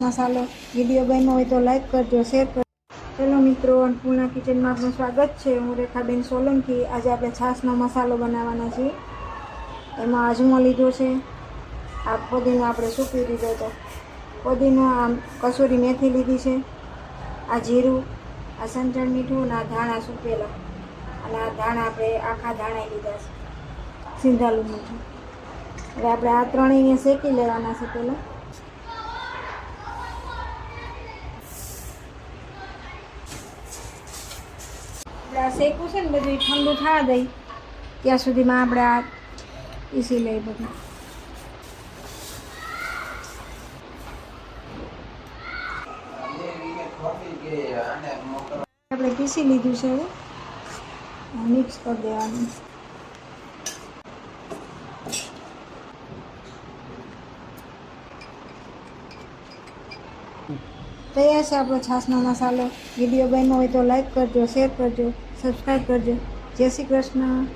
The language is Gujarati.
મસાલો વિડીયો ગમ્યો હોય તો લાઈક કરજો, શેર કરજો। હેલો મિત્રો, અન્નપૂર્ણા કિચનમાં આપનું સ્વાગત છે। હું રેખાબેન સોલંકી। આજે આપણે છાશનો મસાલો બનાવવાના છીએ। એમાં અજમો લીધો છે, આ ફુદીનો આપણે સૂકવી દીધો હતો, ફુદીનો, આ કસૂરી મેથી લીધી છે, આ જીરું, આ સંચળ મીઠું અને આ ધાણા સૂકવેલા, અને આ ધાણા આપણે આખા ધાણા લીધા છે, સિંધાલું મીઠું। એટલે આપણે આ ત્રણેયને શેકી લેવાના છે પહેલાં। આ શેકું છે ને બધું ઠંડુ થવા દઈ ત્યાં સુધીમાં આપણે આ પીસી લઈએ બધું। આપણે પીસી લીધું છે, હવે મિક્સ કરી દેવાનું। તૈયાર છે આપણો છાશનો મસાલો। વિડીયો ગમ્યો હોય તો લાઈક કરજો, શેર કરજો, સબસ્ક્રાઈબ કરજો। જય શ્રી કૃષ્ણ।